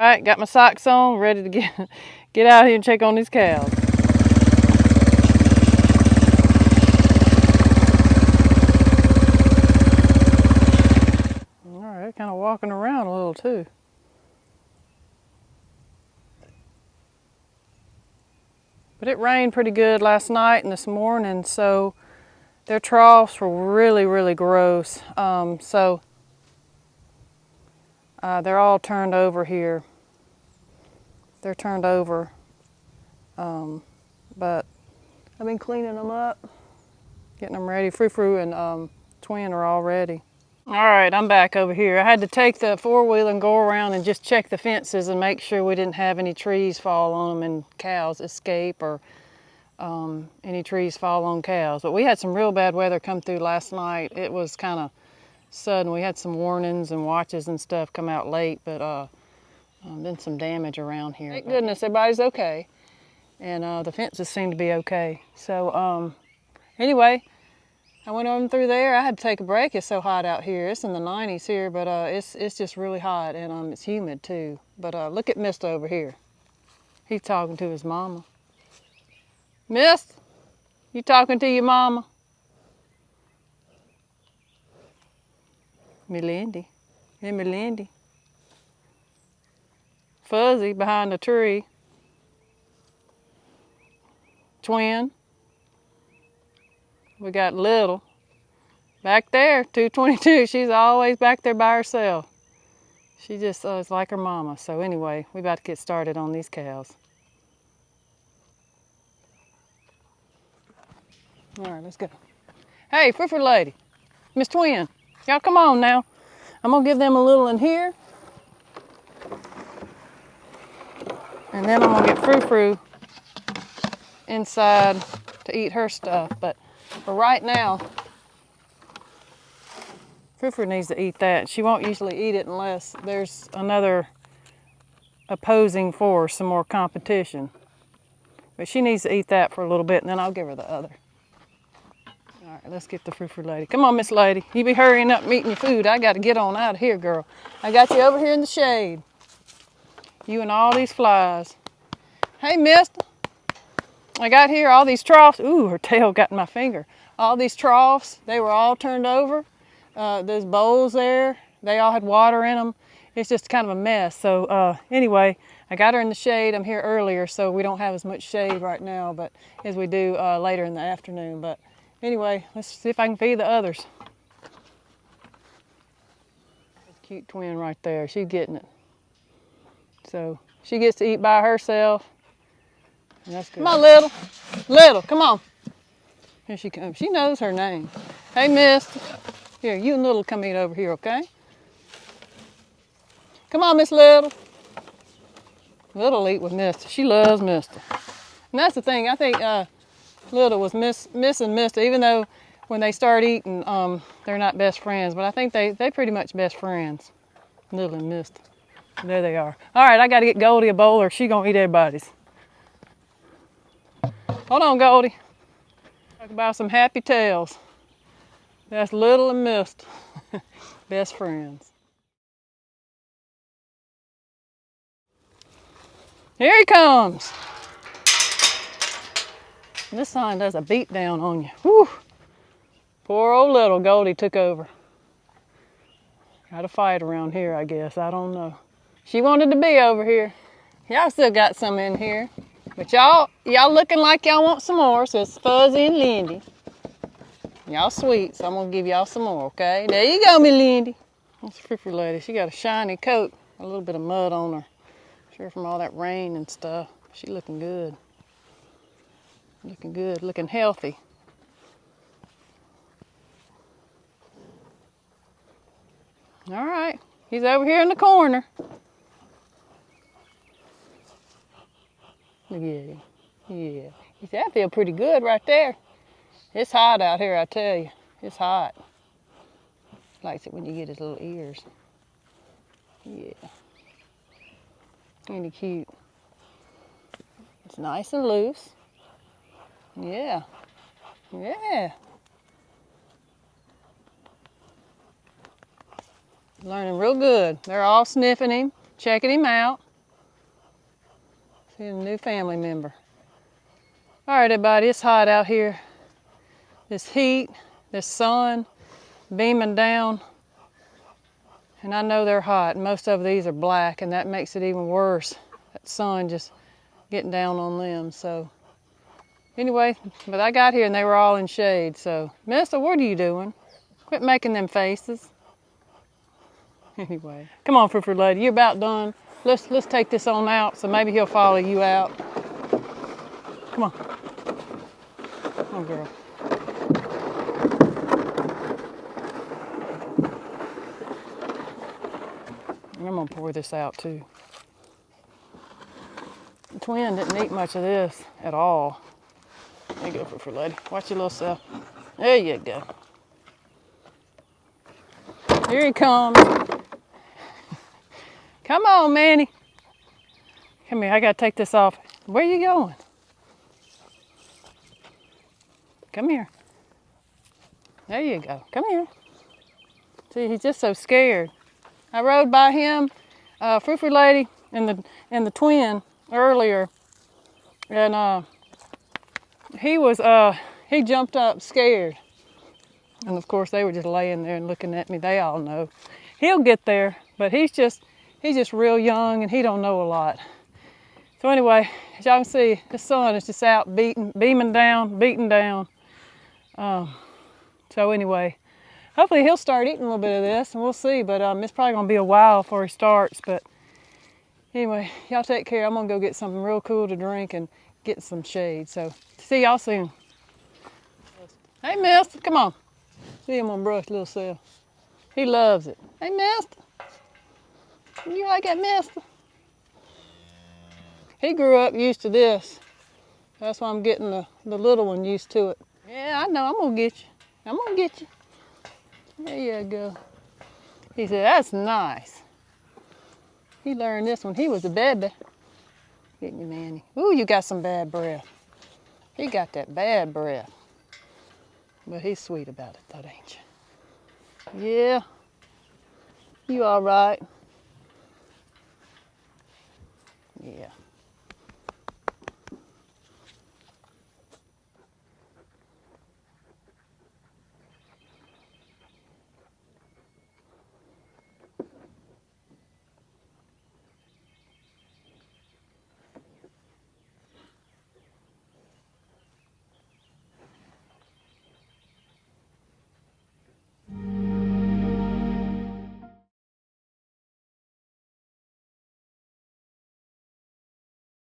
All right, got my socks on, ready to get out here and check on these cows. All right, kind of walking around a little too. But it rained pretty good last night and this morning, so their troughs were really, really gross. They're all turned over here. They're turned over, but I've been cleaning them up, getting them ready. Froo Froo and Twin are all ready. All right, I'm back over here. I had to take the four-wheeler and go around and just check the fences and make sure we didn't have any trees fall on them and cows escape, or any trees fall on cows. But we had some real bad weather come through last night. It was kind of sudden. We had some warnings and watches and stuff come out late, but been some damage around here. Thank goodness everybody's okay, and the fences seem to be okay. So anyway, I went on through there. I had to take a break. It's so hot out here. It's in the 90s here, but it's just really hot, and it's humid too. But look at Mist over here. He's talking to his mama. Mist, you talking to your mama? Melindy. Hey, Melindy. Fuzzy behind the tree. Twin. We got Little. Back there, 222. She's always back there by herself. She just is like her mama. So anyway, we about to get started on these cows. All right, let's go. Hey, Froo Froo lady, Miss Twin, y'all come on now. I'm gonna give them a little in here. And then I'm gonna get Froo Froo inside to eat her stuff. But for right now, Froo Froo needs to eat that. She won't usually eat it unless there's another opposing force, some more competition. But she needs to eat that for a little bit, and then I'll give her the other. All right, let's get the Froo Froo lady. Come on, Miss Lady. You be hurrying up and eating your food. I got to get on out of here, girl. I got you over here in the shade. You and all these flies. Hey, mister. I got here all these troughs. Ooh, her tail got in my finger. All these troughs, they were all turned over. Those bowls there, they all had water in them. It's just kind of a mess. So anyway, I got her in the shade. I'm here earlier, so we don't have as much shade right now, but as we do later in the afternoon. But anyway, let's see if I can feed the others. Cute Twin right there. She's getting it. So she gets to eat by herself. And that's good. Come on, Little. Little, come on. Here she comes. She knows her name. Hey, Miss. Here, you and Little come eat over here, okay? Come on, Miss Little. Little eat with Mister. She loves Mister. And that's the thing. I think Little was missing Mister, even though when they start eating, they're not best friends. But I think they pretty much best friends, Little and Mister. There they are. All right, I got to get Goldie a bowl, or she gonna eat everybody's. Hold on, Goldie. Talk about some happy tales. That's Little and Mister, best friends. Here he comes. This sign does a beat down on you. Whew. Poor old Little. Goldie took over. Got a fight around here, I guess. I don't know. She wanted to be over here. Y'all still got some in here. But y'all looking like y'all want some more, so it's Fuzzy and Lindy. Y'all sweet, so I'm gonna give y'all some more, okay? There you go, me Lindy. That's Froo Froo lady. She got a shiny coat, a little bit of mud on her. Sure, from all that rain and stuff. She looking good. Looking good, looking healthy. All right, he's over here in the corner. Look at him. Yeah. He said, I feel pretty good right there. It's hot out here, I tell you. It's hot. Likes it when you get his little ears. Yeah. Ain't he cute? It's nice and loose. Yeah. Yeah. Learning real good. They're all sniffing him, checking him out. He's a new family member. All right, everybody, it's hot out here. This heat, this sun beaming down. And I know they're hot. Most of these are black, and that makes it even worse. That sun just getting down on them. So anyway, but I got here and they were all in shade. So, Mister, what are you doing? Quit making them faces. Anyway, come on, Froo Froo lady, you're about done. Let's take this on out, so maybe he'll follow you out. Come on. Come on, girl. And I'm gonna pour this out too. The twin didn't eat much of this at all. There you go, Froo Froo lady. Watch your little self. There you go. Here he comes. Come on, Manny. Come here, I gotta take this off. Where you going? Come here. There you go. Come here. See, he's just so scared. I rode by him, Froo Froo lady, and the twin earlier, and he jumped up scared, and of course they were just laying there and looking at me. They all know he'll get there, but he's just real young and he don't know a lot. So anyway, as y'all can see, the sun is just out beating down. So anyway, hopefully he'll start eating a little bit of this, and we'll see. But it's probably gonna be a while before he starts. But anyway, y'all take care. I'm gonna go get something real cool to drink and get some shade. So see y'all soon. Hey, Mister, come on. See him on brush little self. He loves it. Hey, Mister. You like that, Mister? He grew up used to this. That's why I'm getting the little one used to it. Yeah, I know. I'm gonna get you. I'm gonna get you. There you go. He said, that's nice. He learned this when he was a baby. Getting you, Manny. Ooh, you got some bad breath. He got that bad breath. But he's sweet about it, though, ain't you? Yeah. You all right? Yeah.